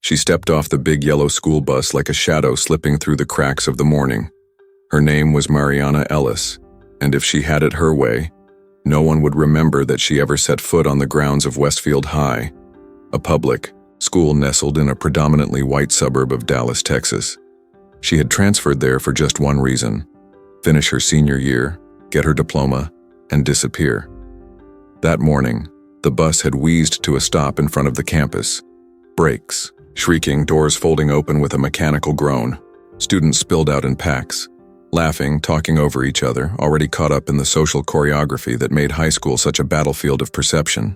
She stepped off the big yellow school bus like a shadow slipping through the cracks of the morning. Her name was Mariana Ellis, and if she had it her way, no one would remember that she ever set foot on the grounds of Westfield High, a public school nestled in a predominantly white suburb of Dallas, Texas. She had transferred there for just one reason: finish her senior year, get her diploma, and disappear. That morning, the bus had wheezed to a stop in front of the campus. Brakes, shrieking, doors folding open with a mechanical groan. Students spilled out in packs, laughing, talking over each other, already caught up in the social choreography that made high school such a battlefield of perception.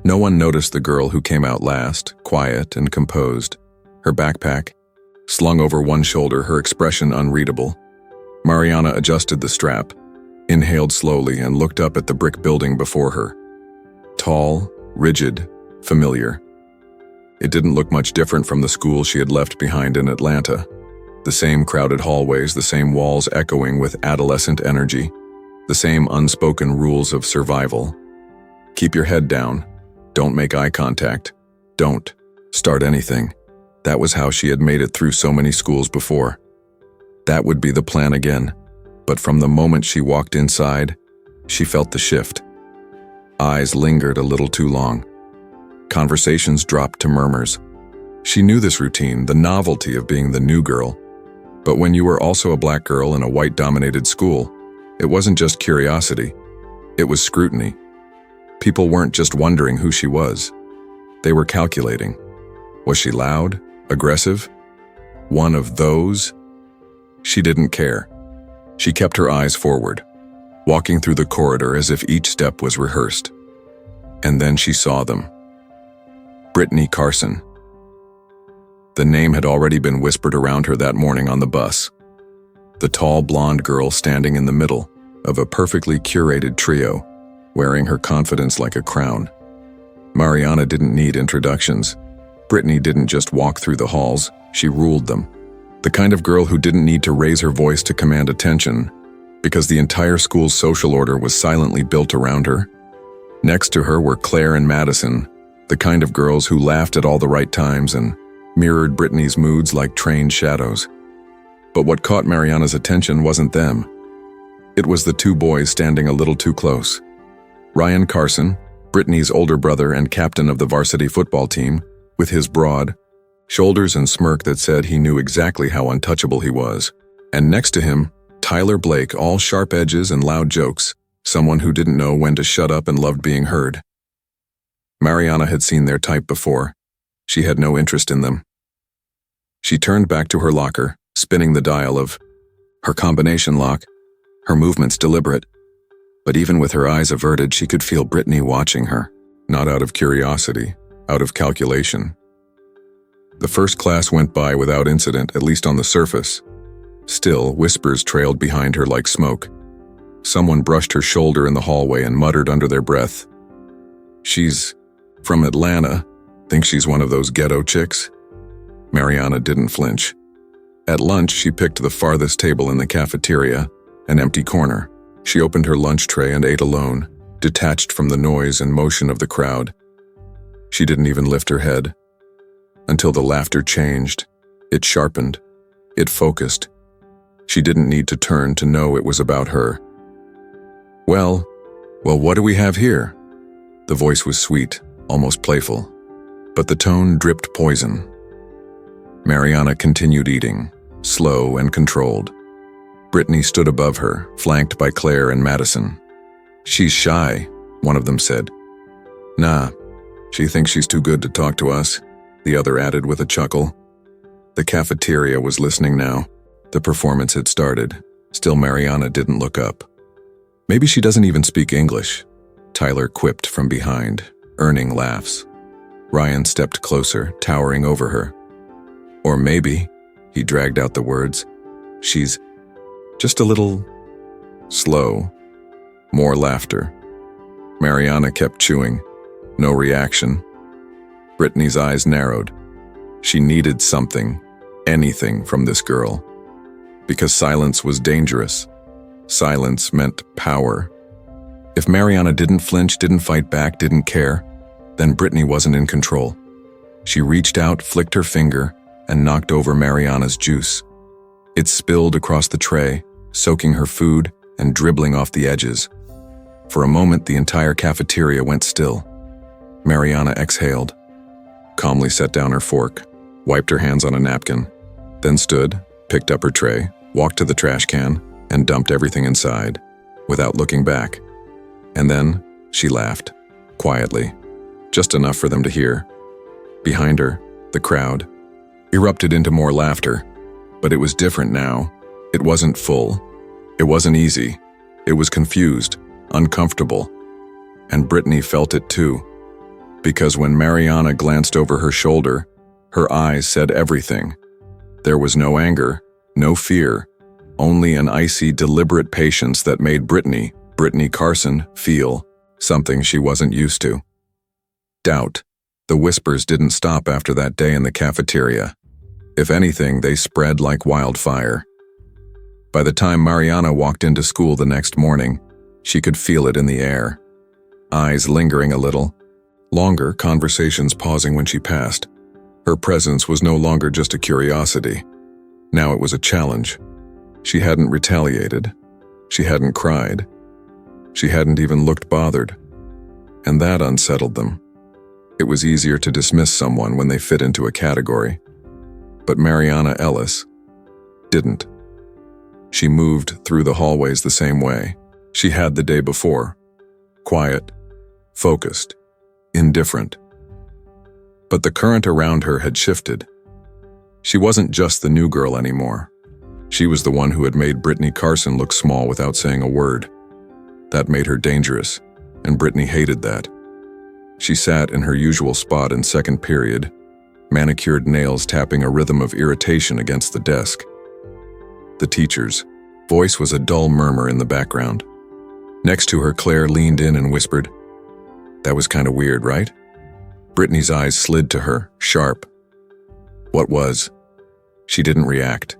No one noticed the girl who came out last, quiet and composed, her backpack slung over one shoulder, her expression unreadable. Mariana adjusted the strap, inhaled slowly, and looked up at the brick building before her. Tall, rigid, familiar. It didn't look much different from the school she had left behind in Atlanta. The same crowded hallways, the same walls echoing with adolescent energy, the same unspoken rules of survival. Keep your head down. Don't make eye contact. Don't start anything. That was how she had made it through so many schools before. That would be the plan again. But from the moment she walked inside, she felt the shift. Eyes lingered a little too long. Conversations dropped to murmurs. She knew this routine, the novelty of being the new girl. But when you were also a black girl in a white-dominated school, it wasn't just curiosity. It was scrutiny. People weren't just wondering who she was. They were calculating. Was she loud? Aggressive? One of those? She didn't care. She kept her eyes forward, walking through the corridor as if each step was rehearsed. And then she saw them. Brittany Carson. The name had already been whispered around her that morning on the bus. The tall blonde girl standing in the middle of a perfectly curated trio, wearing her confidence like a crown. Mariana didn't need introductions. Brittany didn't just walk through the halls, she ruled them. The kind of girl who didn't need to raise her voice to command attention, because the entire school's social order was silently built around her. Next to her were Claire and Madison, the kind of girls who laughed at all the right times and mirrored Brittany's moods like trained shadows. But what caught Mariana's attention wasn't them. It was the two boys standing a little too close. Ryan Carson, Brittany's older brother and captain of the varsity football team, with his broad shoulders and smirk that said he knew exactly how untouchable he was. And next to him, Tyler Blake, all sharp edges and loud jokes, someone who didn't know when to shut up and loved being heard. Mariana had seen their type before. She had no interest in them. She turned back to her locker, spinning the dial of her combination lock, her movements deliberate. But even with her eyes averted, she could feel Brittany watching her, not out of curiosity, out of calculation. The first class went by without incident, at least on the surface. Still, whispers trailed behind her like smoke. Someone brushed her shoulder in the hallway and muttered under their breath, "She's from Atlanta. Think she's one of those ghetto chicks?" Mariana didn't flinch. At lunch, she picked the farthest table in the cafeteria, an empty corner. She opened her lunch tray and ate alone, detached from the noise and motion of the crowd. She didn't even lift her head. Until the laughter changed. It sharpened. It focused. She didn't need to turn to know it was about her. Well, what do we have here?" The voice was sweet, almost playful, but the tone dripped poison. Mariana continued eating, slow and controlled. Brittany stood above her, flanked by Claire and Madison. "She's shy," one of them said. "Nah, she thinks she's too good to talk to us," the other added with a chuckle. The cafeteria was listening now. The performance had started. Still, Mariana didn't look up. "Maybe she doesn't even speak English," Tyler quipped from behind, earning laughs. Ryan stepped closer, towering over her. "Or maybe," he dragged out the words, "she's just a little slow." More laughter. Mariana kept chewing. No reaction. Brittany's eyes narrowed. She needed something, anything from this girl. Because silence was dangerous. Silence meant power. If Mariana didn't flinch, didn't fight back, didn't care, then Brittany wasn't in control. She reached out, flicked her finger, and knocked over Mariana's juice. It spilled across the tray, soaking her food and dribbling off the edges. For a moment, the entire cafeteria went still. Mariana exhaled, calmly set down her fork, wiped her hands on a napkin, then stood, picked up her tray, walked to the trash can, and dumped everything inside, without looking back. And then she laughed, quietly, just enough for them to hear. Behind her, the crowd erupted into more laughter, but it was different now. It wasn't full. It wasn't easy. It was confused, uncomfortable. And Brittany felt it too. Because when Mariana glanced over her shoulder, her eyes said everything. There was no anger, no fear, only an icy, deliberate patience that made Brittany Carson, feel something she wasn't used to. Doubt. The whispers didn't stop after that day in the cafeteria. If anything, they spread like wildfire. By the time Mariana walked into school the next morning, she could feel it in the air. Eyes lingering a little, longer conversations pausing when she passed. Her presence was no longer just a curiosity. Now it was a challenge. She hadn't retaliated. She hadn't cried. She hadn't even looked bothered. And that unsettled them. It was easier to dismiss someone when they fit into a category. But Mariana Ellis didn't. She moved through the hallways the same way she had the day before. Quiet, focused, indifferent. But the current around her had shifted. She wasn't just the new girl anymore. She was the one who had made Brittany Carson look small without saying a word. That made her dangerous, and Brittany hated that. She sat in her usual spot in second period, manicured nails tapping a rhythm of irritation against the desk. The teacher's voice was a dull murmur in the background. Next to her, Claire leaned in and whispered, "That was kind of weird, right?" Brittany's eyes slid to her, sharp. What was? She didn't react.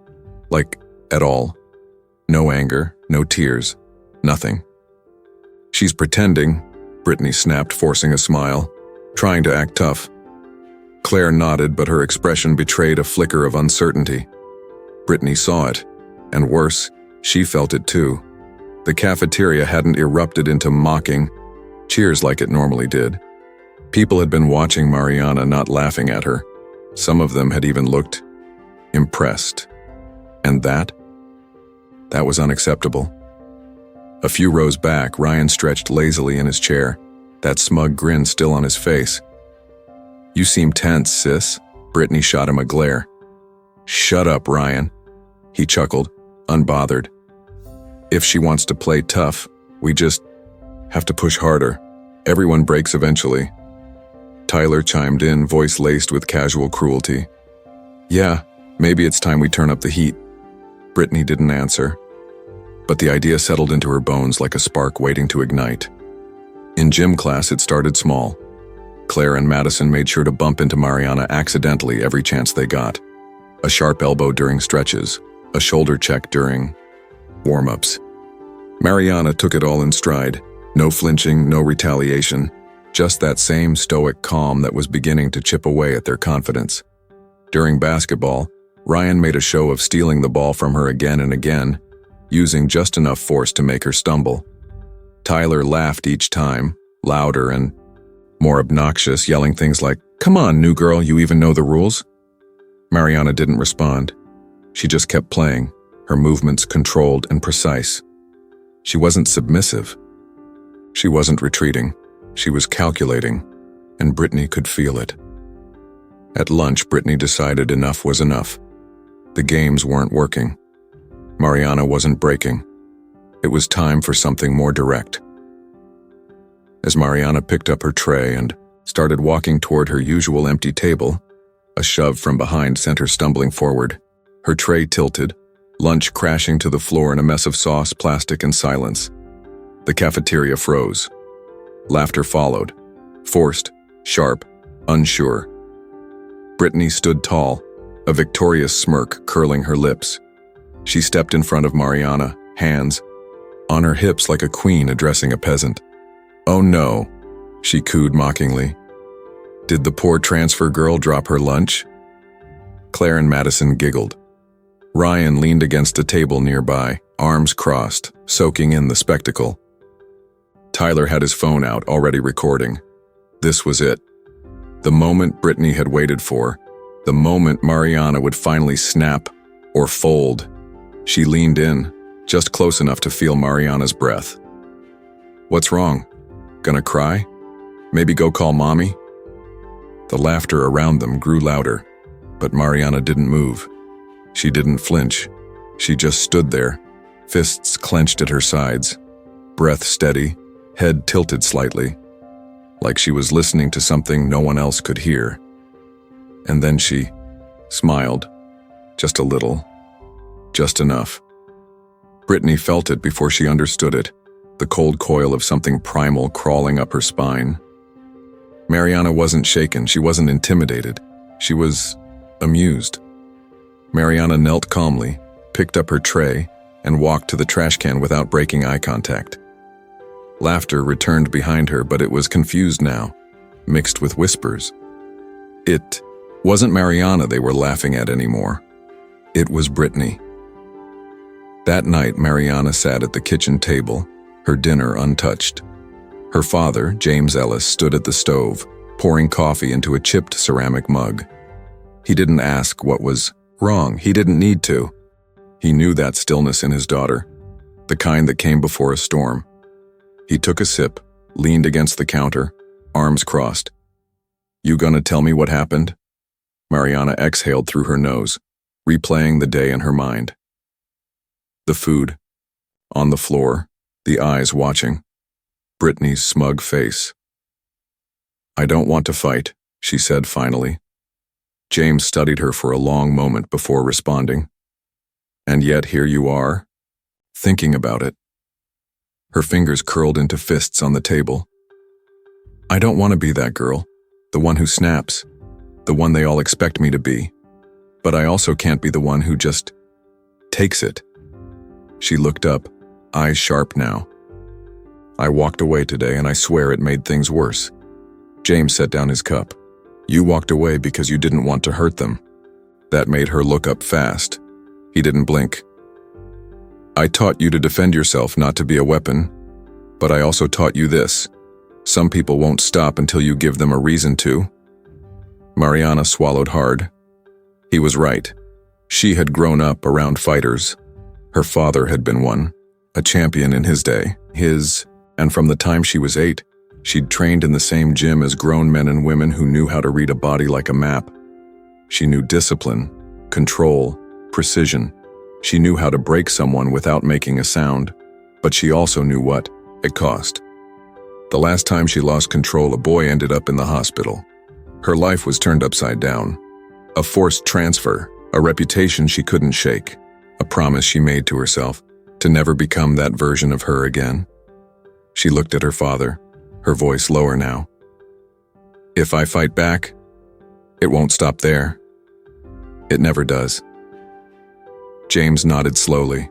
Like, at all. No anger, no tears, nothing. "She's pretending," Brittany snapped, forcing a smile, trying to act tough. Claire nodded, but her expression betrayed a flicker of uncertainty. Brittany saw it, and worse, she felt it too. The cafeteria hadn't erupted into mocking cheers like it normally did. People had been watching Mariana, not laughing at her. Some of them had even looked impressed. And that was unacceptable. A few rows back, Ryan stretched lazily in his chair, that smug grin still on his face. "You seem tense, sis." Brittany shot him a glare. "Shut up, Ryan." He chuckled, unbothered. "If she wants to play tough, we just have to push harder. Everyone breaks eventually." Tyler chimed in, voice laced with casual cruelty. "Yeah, maybe it's time we turn up the heat." Brittany didn't answer, but the idea settled into her bones like a spark waiting to ignite. In gym class, it started small. Claire and Madison made sure to bump into Mariana accidentally every chance they got. A sharp elbow during stretches, a shoulder check during warm-ups. Mariana took it all in stride. No flinching, no retaliation, just that same stoic calm that was beginning to chip away at their confidence. During basketball, Ryan made a show of stealing the ball from her again and again, using just enough force to make her stumble. Tyler laughed each time, louder and more obnoxious, yelling things like, "Come on, new girl, you even know the rules?" Mariana didn't respond. She just kept playing, her movements controlled and precise. She wasn't submissive. She wasn't retreating. She was calculating, and Brittany could feel it. At lunch, Brittany decided enough was enough. The games weren't working. Mariana wasn't breaking. It was time for something more direct. As Mariana picked up her tray and started walking toward her usual empty table, a shove from behind sent her stumbling forward. Her tray tilted, lunch crashing to the floor in a mess of sauce, plastic, and silence. The cafeteria froze. Laughter followed, forced, sharp, unsure. Brittany stood tall, a victorious smirk curling her lips. She stepped in front of Mariana, hands on her hips like a queen addressing a peasant. "Oh no," she cooed mockingly. Did the poor transfer girl drop her lunch? Claire and Madison giggled. Ryan leaned against a table nearby, arms crossed, soaking in the spectacle. Tyler had his phone out, already recording. This was it. The moment Brittany had waited for. The moment Mariana would finally snap or fold. She leaned in, just close enough to feel Mariana's breath. What's wrong? Gonna cry? Maybe go call mommy? The laughter around them grew louder, but Mariana didn't move. She didn't flinch. She just stood there, fists clenched at her sides, breath steady, head tilted slightly, like she was listening to something no one else could hear. And then she smiled, just a little, just enough. Brittany felt it before she understood it, the cold coil of something primal crawling up her spine. Mariana wasn't shaken, she wasn't intimidated, she was amused. Mariana knelt calmly, picked up her tray, and walked to the trash can without breaking eye contact. Laughter returned behind her, but it was confused now, mixed with whispers. It wasn't Mariana they were laughing at anymore. It was Brittany. That night, Mariana sat at the kitchen table, her dinner untouched. Her father, James Ellis, stood at the stove, pouring coffee into a chipped ceramic mug. He didn't ask what was wrong. He didn't need to. He knew that stillness in his daughter, the kind that came before a storm. He took a sip, leaned against the counter, arms crossed. You gonna tell me what happened? Mariana exhaled through her nose, replaying the day in her mind. The food, on the floor, the eyes watching. Brittany's smug face. I don't want to fight, she said finally. James studied her for a long moment before responding. And yet here you are, thinking about it. Her fingers curled into fists on the table. I don't want to be that girl, the one who snaps, the one they all expect me to be. But I also can't be the one who just takes it. She looked up, eyes sharp now. I walked away today and I swear it made things worse. James set down his cup. You walked away because you didn't want to hurt them. That made her look up fast. He didn't blink. I taught you to defend yourself, not to be a weapon. But I also taught you this. Some people won't stop until you give them a reason to. Mariana swallowed hard. He was right. She had grown up around fighters. Her father had been one, a champion in his day. And from the time she was 8, she'd trained in the same gym as grown men and women who knew how to read a body like a map. She knew discipline, control, precision. She knew how to break someone without making a sound, but she also knew what it cost. The last time she lost control, a boy ended up in the hospital. Her life was turned upside down. A forced transfer, a reputation she couldn't shake, a promise she made to herself to never become that version of her again. She looked at her father, her voice lower now. If I fight back, it won't stop there. It never does. James nodded slowly.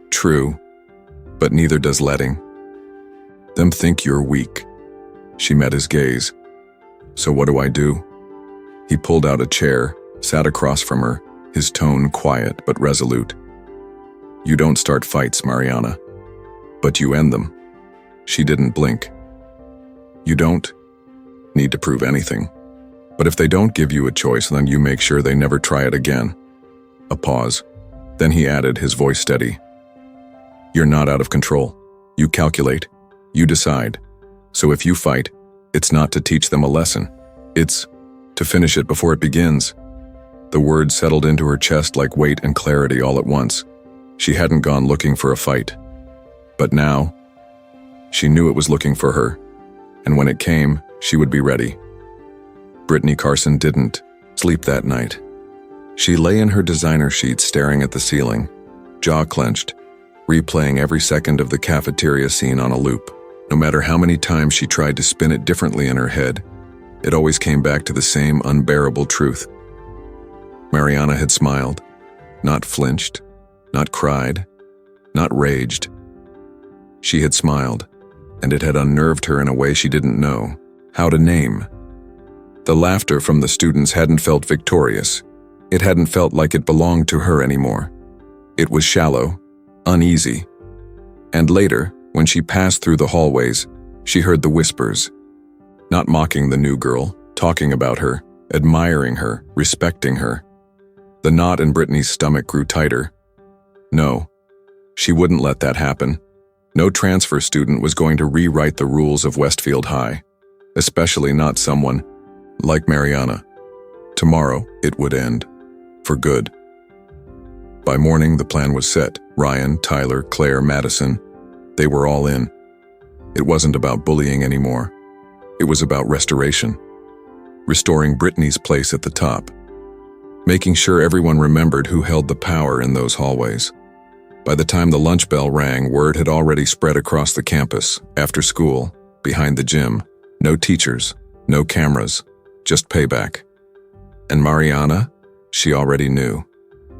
True, but neither does letting. Them think you're weak. She met his gaze. So what do I do? He pulled out a chair, sat across from her, his tone quiet but resolute. You don't start fights, Mariana, but you end them. She didn't blink. You don't need to prove anything. But if they don't give you a choice, then you make sure they never try it again. A pause. Then he added, his voice steady. You're not out of control. You calculate. You decide. So if you fight, it's not to teach them a lesson. It's to finish it before it begins. The words settled into her chest like weight and clarity all at once. She hadn't gone looking for a fight. But now, she knew it was looking for her. And when it came, she would be ready. Brittany Carson didn't sleep that night. She lay in her designer sheets staring at the ceiling, jaw clenched, replaying every second of the cafeteria scene on a loop. No matter how many times she tried to spin it differently in her head, it always came back to the same unbearable truth. Mariana had smiled, not flinched, not cried, not raged. She had smiled, and it had unnerved her in a way she didn't know how to name. The laughter from the students hadn't felt victorious. It hadn't felt like it belonged to her anymore. It was shallow, uneasy. And later, when she passed through the hallways, she heard the whispers. Not mocking the new girl, talking about her, admiring her, respecting her. The knot in Brittany's stomach grew tighter. No, she wouldn't let that happen. No transfer student was going to rewrite the rules of Westfield High, especially not someone like Mariana. Tomorrow, it would end. For good. By morning, the plan was set. Ryan, Tyler, Claire, Madison, they were all in. It wasn't about bullying anymore. It was about restoration. Restoring Brittany's place at the top. Making sure everyone remembered who held the power in those hallways. By the time the lunch bell rang, word had already spread across the campus, after school, behind the gym. No teachers, no cameras, just payback. And Mariana, she already knew.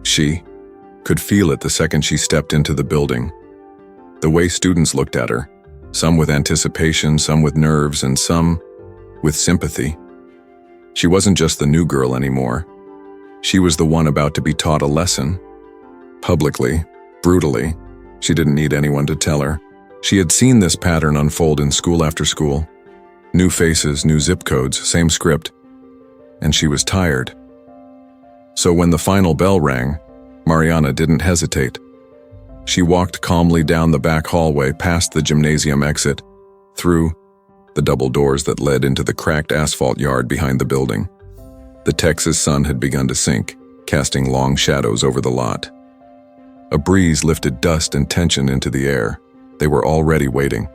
She could feel it the second she stepped into the building. The way students looked at her, some with anticipation, some with nerves, and some with sympathy. She wasn't just the new girl anymore. She was the one about to be taught a lesson. Publicly, brutally. She didn't need anyone to tell her. She had seen this pattern unfold in school after school. New faces, new zip codes, same script. And she was tired. So when the final bell rang, Mariana didn't hesitate. She walked calmly down the back hallway past the gymnasium exit, through the double doors that led into the cracked asphalt yard behind the building. The Texas sun had begun to sink, casting long shadows over the lot. A breeze lifted dust and tension into the air. They were already waiting.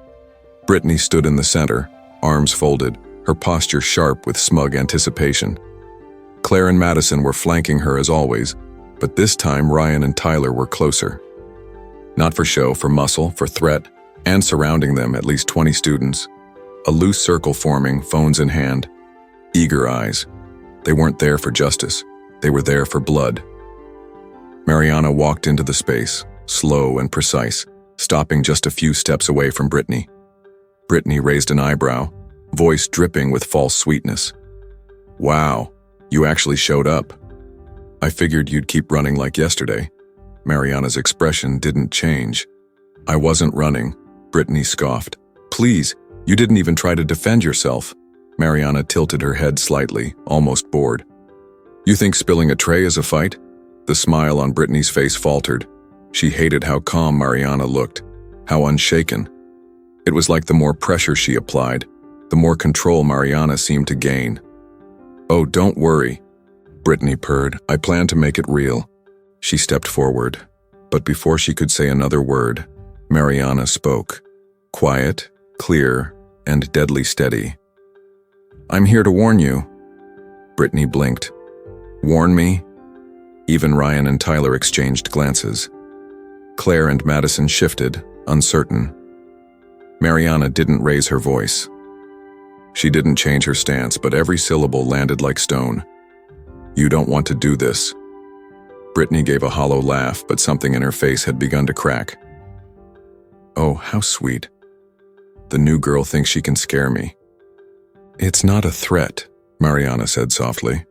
Brittany stood in the center, arms folded, her posture sharp with smug anticipation. Claire and Madison were flanking her as always, but this time Ryan and Tyler were closer. Not for show, for muscle, for threat, and surrounding them at least 20 students. A loose circle forming, phones in hand. Eager eyes. They weren't there for justice. They were there for blood. Mariana walked into the space, slow and precise, stopping just a few steps away from Brittany. Brittany raised an eyebrow, voice dripping with false sweetness. "Wow, you actually showed up. I figured you'd keep running like yesterday." Mariana's expression didn't change. "I wasn't running," Brittany scoffed. "Please, you didn't even try to defend yourself." Mariana tilted her head slightly, almost bored. "You think spilling a tray is a fight?" The smile on Brittany's face faltered. She hated how calm Mariana looked, how unshaken. It was like the more pressure she applied, the more control Mariana seemed to gain. "Oh, don't worry," Brittany purred. "I plan to make it real." She stepped forward, but before she could say another word, Mariana spoke. Quiet, clear, and deadly steady. "I'm here to warn you." Brittany blinked. "Warn me?" Even Ryan and Tyler exchanged glances. Claire and Madison shifted, uncertain. Mariana didn't raise her voice. She didn't change her stance, but every syllable landed like stone. "You don't want to do this." Brittany gave a hollow laugh, but something in her face had begun to crack. "Oh, how sweet. The new girl thinks she can scare me." "It's not a threat," Mariana said softly.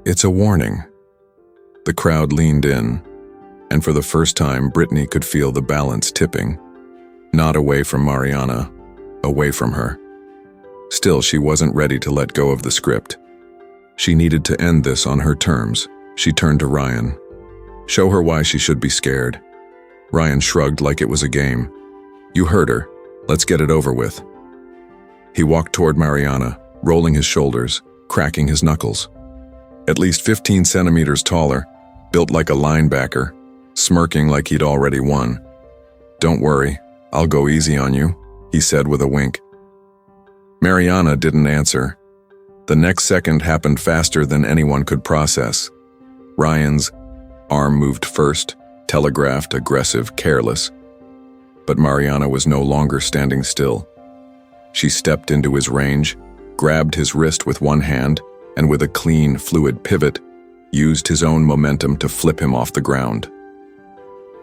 "It's a warning." The crowd leaned in, and for the first time Brittany could feel the balance tipping. Not away from Mariana, away from her. Still, she wasn't ready to let go of the script. She needed to end this on her terms. She turned to Ryan. "Show her why she should be scared." Ryan shrugged like it was a game. "You heard her. Let's get it over with." He walked toward Mariana, rolling his shoulders, cracking his knuckles. At least 15 centimeters taller, built like a linebacker, smirking like he'd already won. "Don't worry, I'll go easy on you," he said with a wink. Mariana didn't answer. The next second happened faster than anyone could process. Ryan's arm moved first, telegraphed, aggressive, careless. But Mariana was no longer standing still. She stepped into his range, grabbed his wrist with one hand, and with a clean, fluid pivot, used his own momentum to flip him off the ground.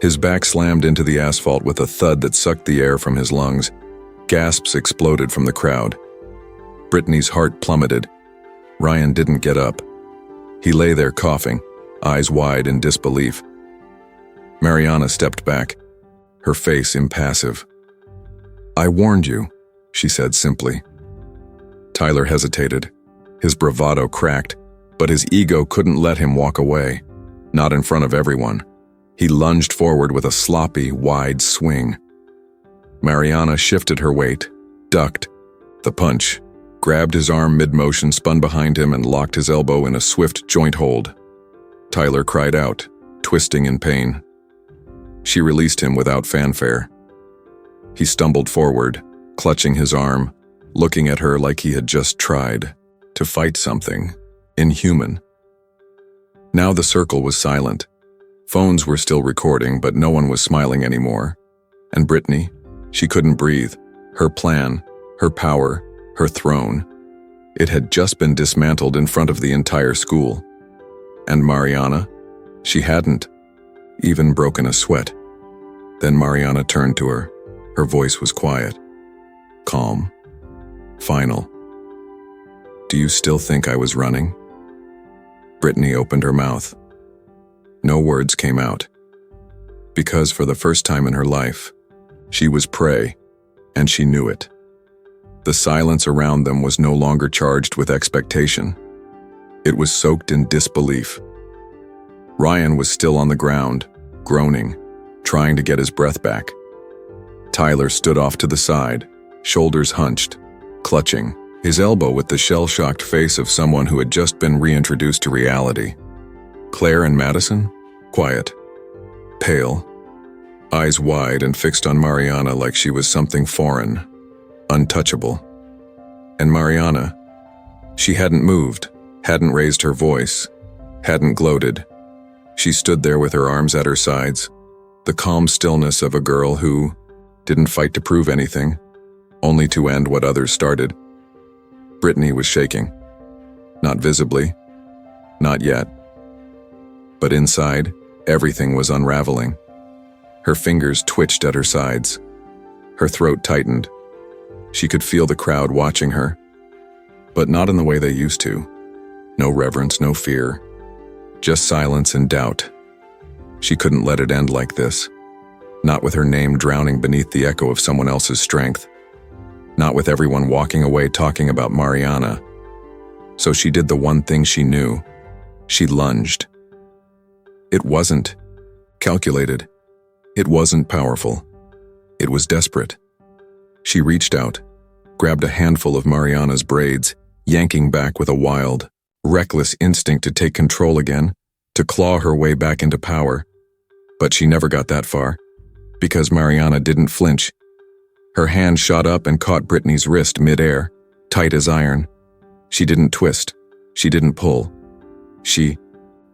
His back slammed into the asphalt with a thud that sucked the air from his lungs. Gasps exploded from the crowd. Brittany's heart plummeted. Ryan didn't get up. He lay there coughing, eyes wide in disbelief. Mariana stepped back, her face impassive. "I warned you," she said simply. Tyler hesitated. His bravado cracked, but his ego couldn't let him walk away, not in front of everyone. He lunged forward with a sloppy, wide swing. Mariana shifted her weight, ducked. The punch, grabbed his arm mid-motion, spun behind him, and locked his elbow in a swift joint hold. Tyler cried out, twisting in pain. She released him without fanfare. He stumbled forward, clutching his arm, looking at her like he had just tried to fight something inhuman. Now the circle was silent. Phones were still recording, but no one was smiling anymore. And Brittany, she couldn't breathe. Her plan, her power, her throne. It had just been dismantled in front of the entire school. And Mariana? She hadn't even broken a sweat. Then Mariana turned to her. Her voice was quiet, calm, final. "Do you still think I was running?" Brittany opened her mouth. No words came out. Because for the first time in her life, she was prey, and she knew it. The silence around them was no longer charged with expectation. It was soaked in disbelief. Ryan was still on the ground, groaning, trying to get his breath back. Tyler stood off to the side, shoulders hunched, clutching, his elbow with the shell-shocked face of someone who had just been reintroduced to reality. Claire and Madison? Quiet, pale, eyes wide and fixed on Mariana like she was something foreign, untouchable. And Mariana, she hadn't moved, hadn't raised her voice, hadn't gloated. She stood there with her arms at her sides, the calm stillness of a girl who didn't fight to prove anything, only to end what others started. Brittany was shaking. Not visibly, not yet. But inside, everything was unraveling. Her fingers twitched at her sides. Her throat tightened. She could feel the crowd watching her, but not in the way they used to. No reverence, no fear, just silence and doubt. She couldn't let it end like this. Not with her name drowning beneath the echo of someone else's strength. Not with everyone walking away talking about Mariana. So she did the one thing she knew. She lunged. It wasn't calculated. It wasn't powerful. It was desperate. She reached out, grabbed a handful of Mariana's braids, yanking back with a wild, reckless instinct to take control again, to claw her way back into power. But she never got that far, because Mariana didn't flinch. Her hand shot up and caught Brittany's wrist mid-air, tight as iron. She didn't twist. She didn't pull. She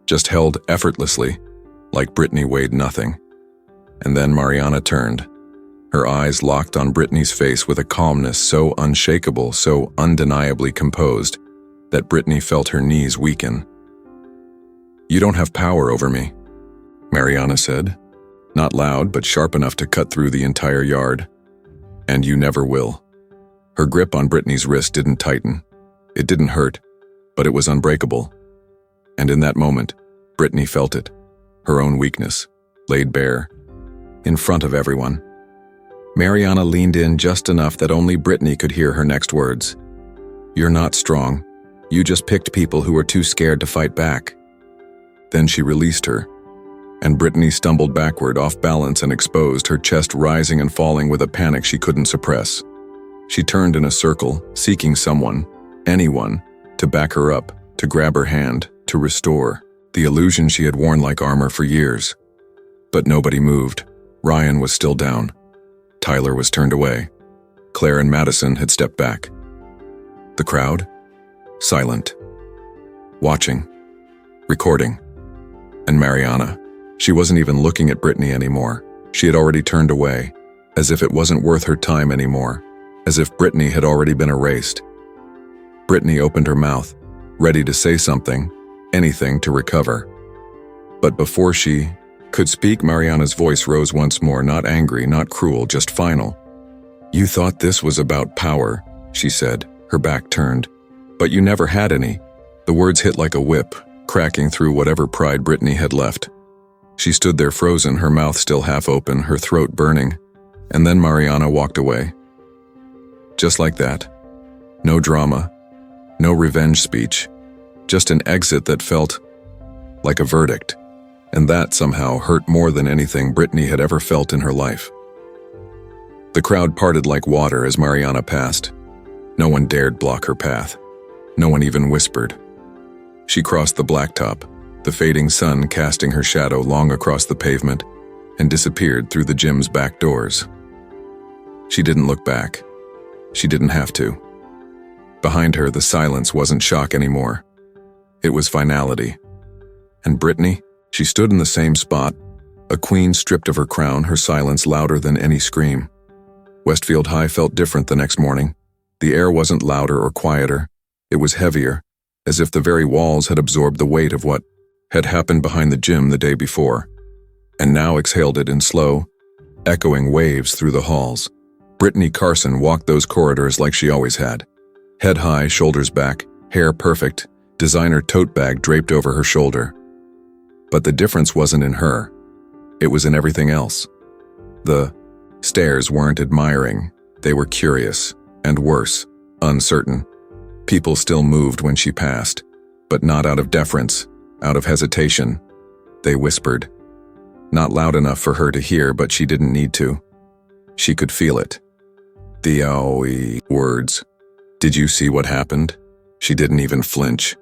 just held effortlessly, like Brittany weighed nothing. And then Mariana turned, her eyes locked on Brittany's face with a calmness so unshakable, so undeniably composed, that Brittany felt her knees weaken. "You don't have power over me," Mariana said, not loud but sharp enough to cut through the entire yard. "And you never will." Her grip on Brittany's wrist didn't tighten. It didn't hurt, but it was unbreakable. And in that moment, Brittany felt it, her own weakness, laid bare, in front of everyone. Mariana leaned in just enough that only Brittany could hear her next words. "You're not strong. You just picked people who were too scared to fight back." Then she released her, and Brittany stumbled backward, off balance and exposed, her chest rising and falling with a panic she couldn't suppress. She turned in a circle, seeking someone, anyone, to back her up, to grab her hand, to restore the illusion she had worn like armor for years. But nobody moved. Ryan was still down. Tyler was turned away. Claire and Madison had stepped back. The crowd? Silent. Watching. Recording. And Mariana. She wasn't even looking at Brittany anymore. She had already turned away, as if it wasn't worth her time anymore, as if Brittany had already been erased. Brittany opened her mouth, ready to say something, anything to recover. But before she could speak, Mariana's voice rose once more, not angry, not cruel, just final. "You thought this was about power," she said, her back turned. "But you never had any. The words hit like a whip, cracking through whatever pride Brittany had left. She stood there frozen, her mouth still half open, her throat burning, and then Mariana walked away. Just like that. No drama, no revenge speech, just an exit that felt like a verdict, and that somehow hurt more than anything Brittany had ever felt in her life. The crowd parted like water as Mariana passed. No one dared block her path. No one even whispered. She crossed the blacktop, the fading sun casting her shadow long across the pavement, and disappeared through the gym's back doors. She didn't look back. She didn't have to. Behind her, the silence wasn't shock anymore. It was finality. And Brittany, she stood in the same spot, a queen stripped of her crown, her silence louder than any scream. Westfield High felt different the next morning. The air wasn't louder or quieter. It was heavier, as if the very walls had absorbed the weight of what had happened behind the gym the day before, and now exhaled it in slow, echoing waves through the halls. Brittany Carson walked those corridors like she always had. Head high, shoulders back, hair perfect, designer tote bag draped over her shoulder. But the difference wasn't in her. It was in everything else. The stares weren't admiring. They were curious, and worse, uncertain. People still moved when she passed, but not out of deference, out of hesitation. They whispered. Not loud enough for her to hear, but she didn't need to. She could feel it. The owie words. Did you see what happened? She didn't even flinch.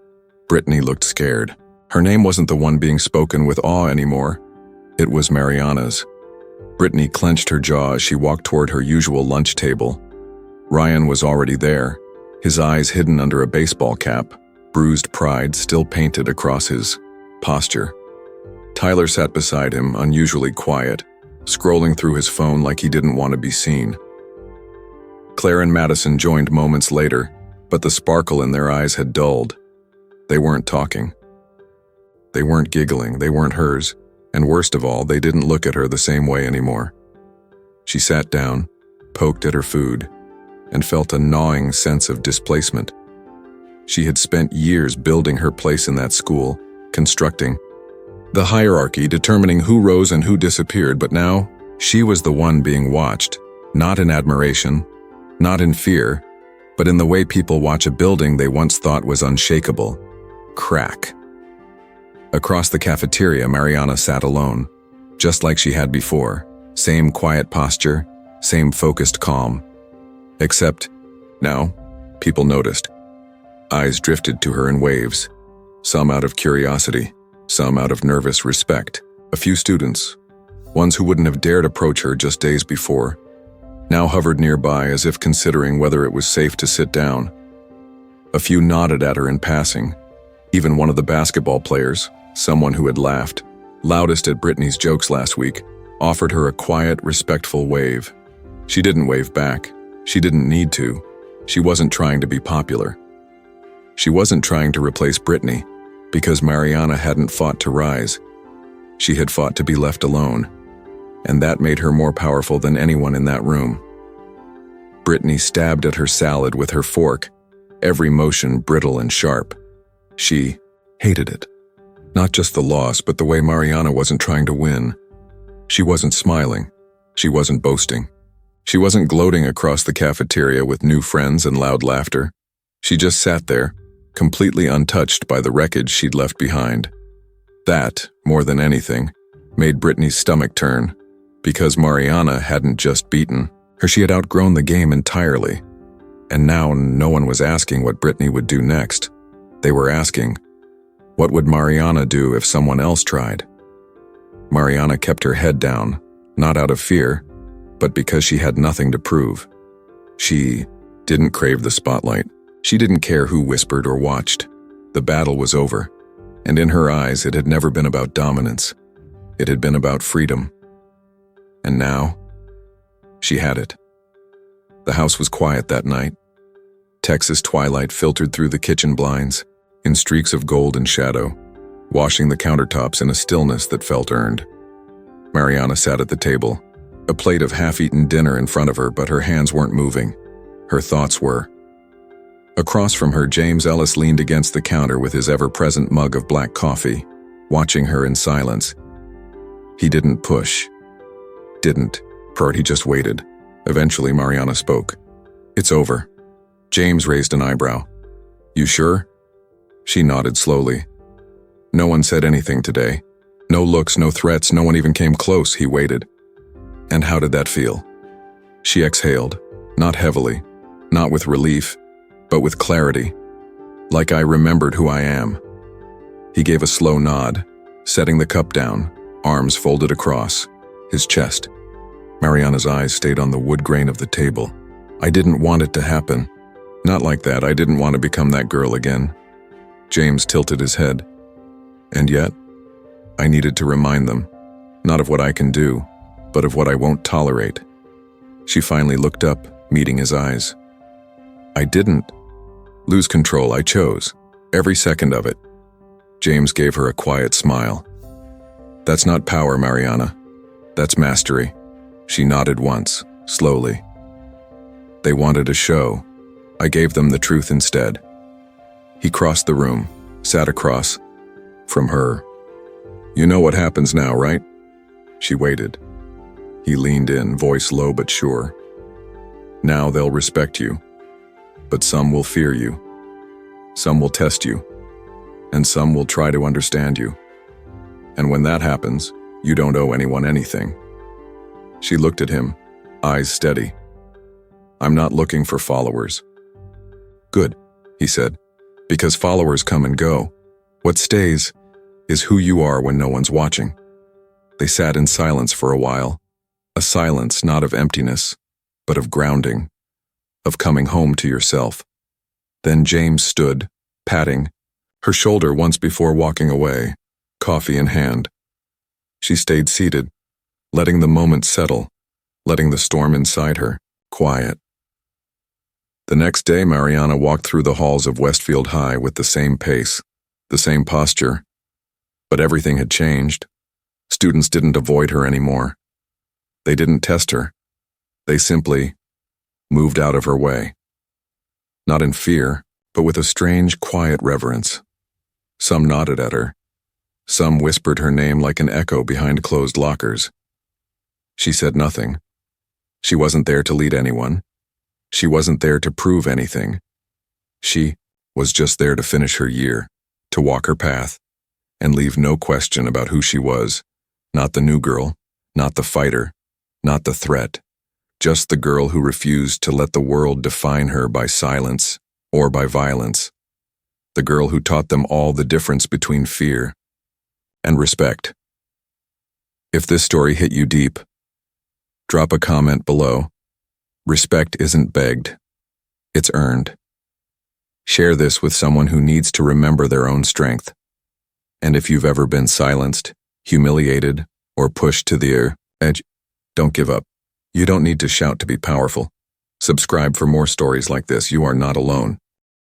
Brittany looked scared. Her name wasn't the one being spoken with awe anymore. It was Mariana's. Brittany clenched her jaw as she walked toward her usual lunch table. Ryan was already there, his eyes hidden under a baseball cap, bruised pride still painted across his posture. Tyler sat beside him, unusually quiet, scrolling through his phone like he didn't want to be seen. Claire and Madison joined moments later, but the sparkle in their eyes had dulled. They weren't talking. They weren't giggling, they weren't hers, and worst of all, they didn't look at her the same way anymore. She sat down, poked at her food, and felt a gnawing sense of displacement. She had spent years building her place in that school, constructing the hierarchy, determining who rose and who disappeared, but now she was the one being watched, not in admiration, not in fear, but in the way people watch a building they once thought was unshakable. Crack. Across the cafeteria, Mariana sat alone, just like she had before. Same quiet posture, same focused calm. Except, now, people noticed. Eyes drifted to her in waves, some out of curiosity, some out of nervous respect. A few students, ones who wouldn't have dared approach her just days before, now hovered nearby as if considering whether it was safe to sit down. A few nodded at her in passing. Even one of the basketball players, someone who had laughed loudest at Brittany's jokes last week, offered her a quiet, respectful wave. She didn't wave back. She didn't need to. She wasn't trying to be popular. She wasn't trying to replace Brittany, because Mariana hadn't fought to rise. She had fought to be left alone, and that made her more powerful than anyone in that room. Brittany stabbed at her salad with her fork, every motion brittle and sharp. She hated it. Not just the loss, but the way Mariana wasn't trying to win. She wasn't smiling. She wasn't boasting. She wasn't gloating across the cafeteria with new friends and loud laughter. She just sat there, completely untouched by the wreckage she'd left behind. That, more than anything, made Brittany's stomach turn, because Mariana hadn't just beaten her, she had outgrown the game entirely. And now no one was asking what Brittany would do next. They were asking, what would Mariana do if someone else tried? Mariana kept her head down, not out of fear, but because she had nothing to prove. She didn't crave the spotlight. She didn't care who whispered or watched. The battle was over, and in her eyes it had never been about dominance. It had been about freedom. And now, she had it. The house was quiet that night. Texas twilight filtered through the kitchen blinds, in streaks of gold and shadow, washing the countertops in a stillness that felt earned. Mariana sat at the table, a plate of half-eaten dinner in front of her, but her hands weren't moving. Her thoughts were. Across from her, James Ellis leaned against the counter with his ever-present mug of black coffee, watching her in silence. He didn't push. He just waited. Eventually, Mariana spoke. "It's over." James raised an eyebrow. "You sure?" She nodded slowly. "No one said anything today. No looks, no threats, no one even came close." He waited. "And how did that feel?" She exhaled, not heavily, not with relief, but with clarity. "Like I remembered who I am." He gave a slow nod, setting the cup down, arms folded across his chest. Mariana's eyes stayed on the wood grain of the table. "I didn't want it to happen. Not like that. I didn't want to become that girl again." James tilted his head. "And yet, I needed to remind them, not of what I can do, but of what I won't tolerate." She finally looked up, meeting his eyes. "I didn't lose control. I chose. Every second of it." James gave her a quiet smile. "That's not power, Mariana. That's mastery." She nodded once, slowly. "They wanted a show. I gave them the truth instead." He crossed the room, sat across from her. "You know what happens now, right?" She waited. He leaned in, voice low but sure. "Now they'll respect you. But some will fear you. Some will test you. And some will try to understand you. And when that happens, you don't owe anyone anything." She looked at him, eyes steady. "I'm not looking for followers." "Good," he said, "because followers come and go. What stays is who you are when no one's watching." They sat in silence for a while, a silence not of emptiness, but of grounding, of coming home to yourself. Then James stood, patting her shoulder once before walking away, coffee in hand. She stayed seated, letting the moment settle, letting the storm inside her quiet. The next day, Mariana walked through the halls of Westfield High with the same pace, the same posture. But everything had changed. Students didn't avoid her anymore. They didn't test her. They simply moved out of her way. Not in fear, but with a strange, quiet reverence. Some nodded at her. Some whispered her name like an echo behind closed lockers. She said nothing. She wasn't there to lead anyone. She wasn't there to prove anything. She was just there to finish her year, to walk her path, and leave no question about who she was. Not the new girl, not the fighter, not the threat, just the girl who refused to let the world define her by silence or by violence. The girl who taught them all the difference between fear and respect. If this story hit you deep, drop a comment below. Respect isn't begged, it's earned. Share this with someone who needs to remember their own strength. And if you've ever been silenced, humiliated, or pushed to the edge, don't give up. You don't need to shout to be powerful. Subscribe for more stories like this. You are not alone.